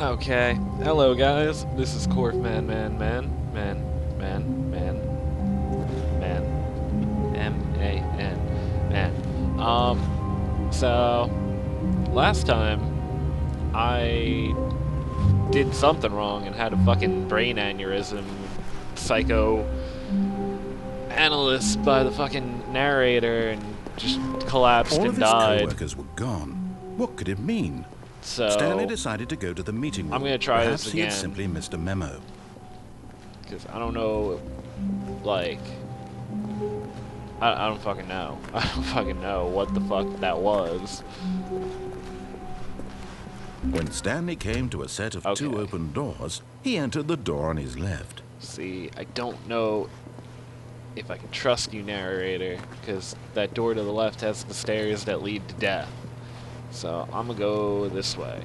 Okay. Hello, guys. This is Corf Man, Man. Man. So, last time, I did something wrong and had a fucking brain aneurysm, psycho analyst by the fucking narrator and just collapsed All and of his died. co-workers were gone. What could it mean? Stanley So, decided to go to the meeting room. I'm gonna try Perhaps this he had again. simply missed a memo. Because I don't know, like, I don't fucking know. I don't fucking know what the fuck that was. When Stanley came to a set of two Okay. open doors, he entered the door on his left. See, I don't know if I can trust you, narrator, because that door to the left has the stairs that lead to death. So I'm gonna go this way.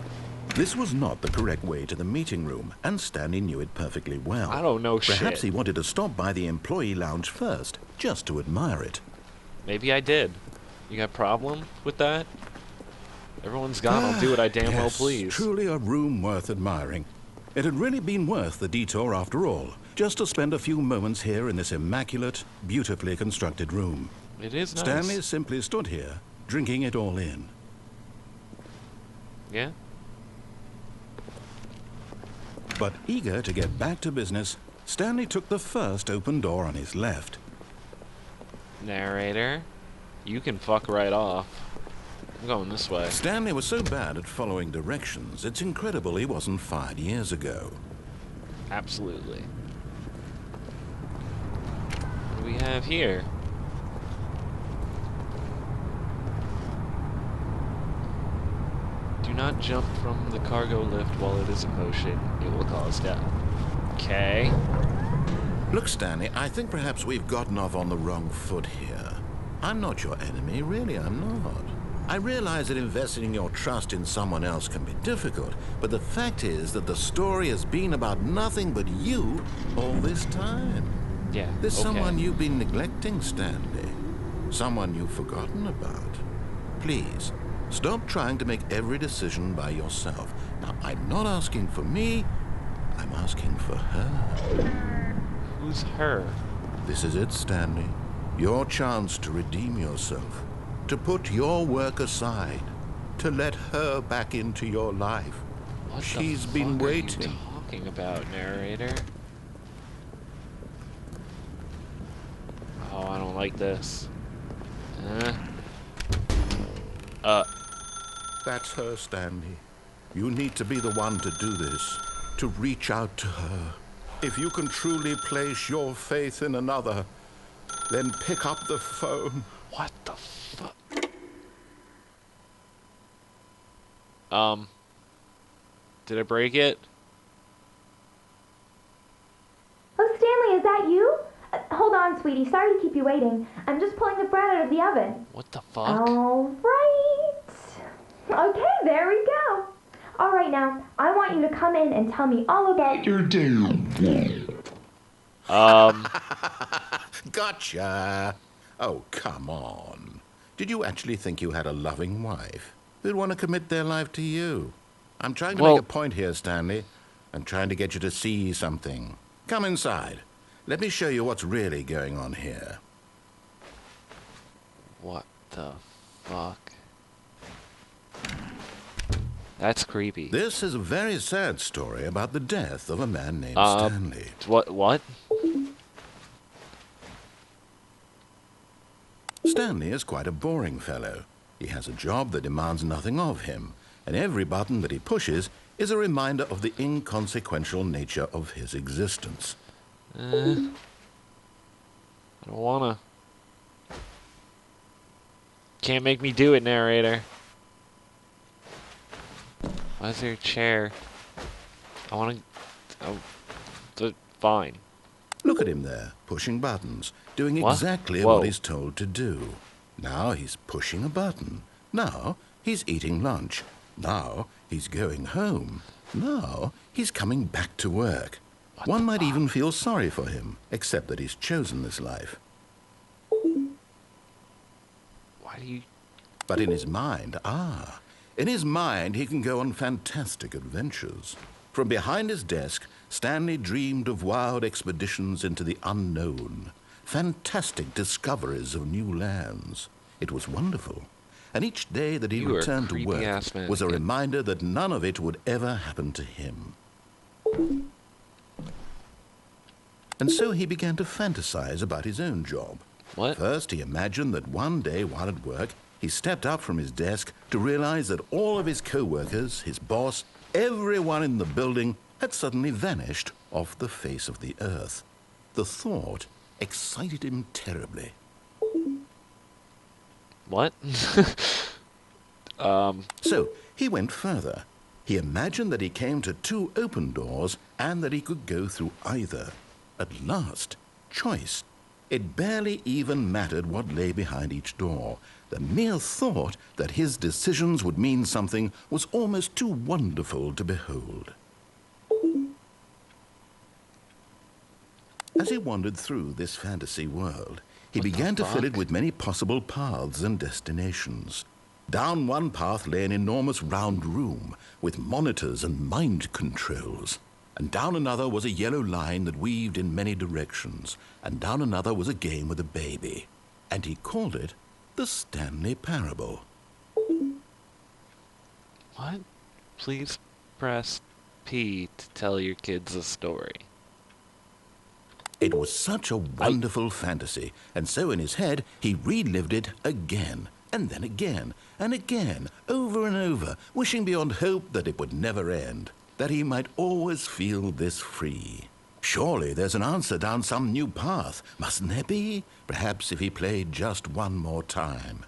This was not the correct way to the meeting room, and Stanley knew it perfectly well. I don't know Perhaps shit. he wanted to stop by the employee lounge first, just to admire it. Maybe I did. You got a problem with that? Everyone's gone. I'll do what I damn well Yes, please. truly a room worth admiring. It had really been worth the detour after all, just to spend a few moments here in this immaculate, beautifully constructed room. It is nice. Stanley simply stood here, drinking it all in. Yeah? But eager to get back to business, Stanley took the first open door on his left. Narrator, you can fuck right off. I'm going this way. Stanley was so bad at following directions, it's incredible he wasn't fired years ago. Absolutely. What do we have here? Do not jump from the cargo lift while it is in motion. It will cause death. Okay. Look, Stanley, I think perhaps we've gotten off on the wrong foot here. I'm not your enemy, really, I'm not. I realize that investing your trust in someone else can be difficult, but the fact is that the story has been about nothing but you all this time. Yeah, There's okay. someone you've been neglecting, Stanley. Someone you've forgotten about. Please, stop trying to make every decision by yourself. Now, I'm not asking for me, I'm asking for her. Who's her? This is it, Stanley. Your chance to redeem yourself. To put your work aside. To let her back into your life. What She's the been fuck waiting. Are you talking about, narrator? Oh, I don't like this. That's her, Stanley. You need to be the one to do this. To reach out to her. If you can truly place your faith in another, then pick up the phone. What the fuck? Did I break it? Oh, Stanley, is that you? Hold on, sweetie. Sorry to keep you waiting. I'm just pulling the bread out of the oven. What the fuck? All right. Okay, there we go. All right, now, I want you to come in and tell me all about your day. Gotcha. Oh, come on. Did you actually think you had a loving wife who'd want to commit their life to you? I'm trying to make a point here, Stanley. I'm trying to get you to see something. Come inside. Let me show you what's really going on here. What the fuck? That's creepy. This is a very sad story about the death of a man named Stanley. What? Stanley is quite a boring fellow. He has a job that demands nothing of him, and every button that he pushes is a reminder of the inconsequential nature of his existence. I don't wanna. Can't make me do it, narrator. Why is there a chair? I wanna... fine. Look at him there, pushing buttons, doing What? exactly Whoa. what he's told to do. Now he's pushing a button. Now he's eating lunch. Now he's going home. Now he's coming back to work. One might even feel sorry for him, except that he's chosen this life. Why do you... But in his mind, In his mind, he can go on fantastic adventures. From behind his desk, Stanley dreamed of wild expeditions into the unknown, fantastic discoveries of new lands. It was wonderful. And each day that he You are a returned to work creepy-ass was a mannequin. reminder that none of it would ever happen to him. And so he began to fantasize about his own job. What? First, he imagined that one day while at work, he stepped up from his desk to realize that all of his co-workers, his boss, everyone in the building had suddenly vanished off the face of the earth. The thought excited him terribly. What? So he went further. He imagined that he came to 2 open doors and that he could go through either. At last, choice. It barely even mattered what lay behind each door. The mere thought that his decisions would mean something was almost too wonderful to behold. As he wandered through this fantasy world, he began to fill it with many possible paths and destinations. Down one path lay an enormous round room with monitors and mind controls. And down another was a yellow line that weaved in many directions. And down another was a game with a baby. And he called it the Stanley Parable. What? Please press P to tell your kids a story. It was such a wonderful fantasy, and so in his head he relived it again, and then again, and again, over and over, wishing beyond hope that it would never end, that he might always feel this free. Surely there's an answer down some new path, mustn't there be? Perhaps if he played just one more time.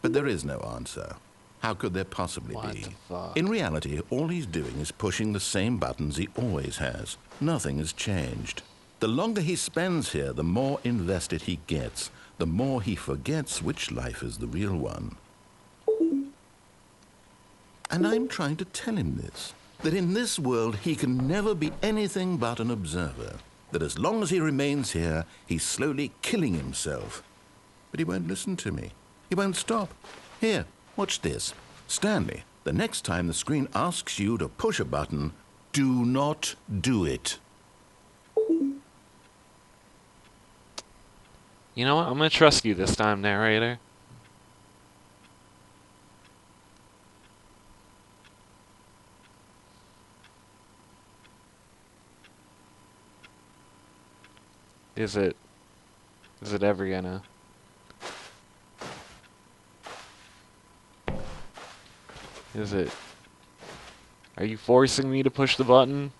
But there is no answer. How could there possibly What be? the fuck? In reality, all he's doing is pushing the same buttons he always has. Nothing has changed. The longer he spends here, the more invested he gets, the more he forgets which life is the real one. And I'm trying to tell him this, that in this world he can never be anything but an observer, that as long as he remains here, he's slowly killing himself. But he won't listen to me. He won't stop. Here, watch this. Stanley, the next time the screen asks you to push a button, do not do it. You know what? I'm gonna trust you this time, narrator. Is it ever gonna? Is it? Are you forcing me to push the button?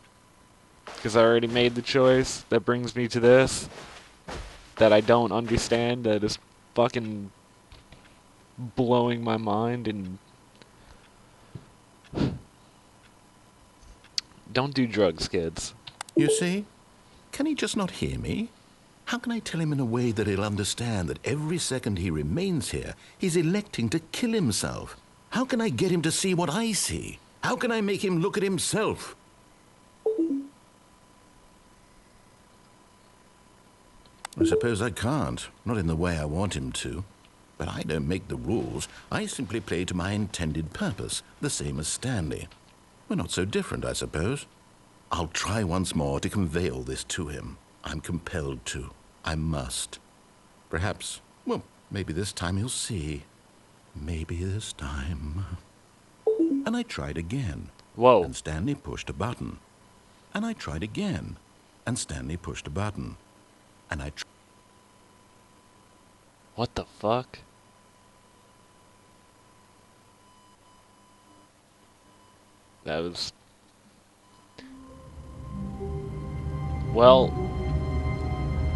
Because I already made the choice that brings me to this. That I don't understand, that is fucking blowing my mind, and don't do drugs, kids. You see? Can he just not hear me? How can I tell him in a way that he'll understand that every second he remains here, he's electing to kill himself? How can I get him to see what I see? How can I make him look at himself? I suppose I can't, not in the way I want him to. But I don't make the rules. I simply play to my intended purpose, the same as Stanley. We're not so different, I suppose. I'll try once more to convey all this to him. I'm compelled to. I must. Perhaps, well, maybe this time he'll see. Maybe this time. And I tried again. Whoa. And Stanley pushed a button. And I tried again. And Stanley pushed a button. And I What the fuck? That was... Well,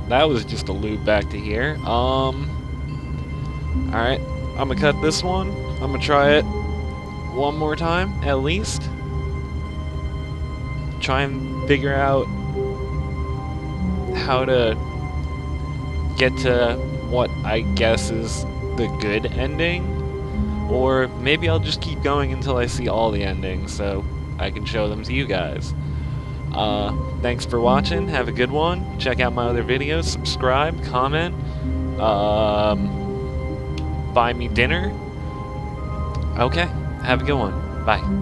that was just a loop back to here. Alright, I'm gonna cut this one. I'm gonna try it one more time, at least. Try and figure out how to get to what I guess is the good ending. Or maybe I'll just keep going until I see all the endings so I can show them to you guys. Thanks for watching. Have a good one. Check out my other videos. Subscribe, comment. buy me dinner? Okay, have a good one. Bye.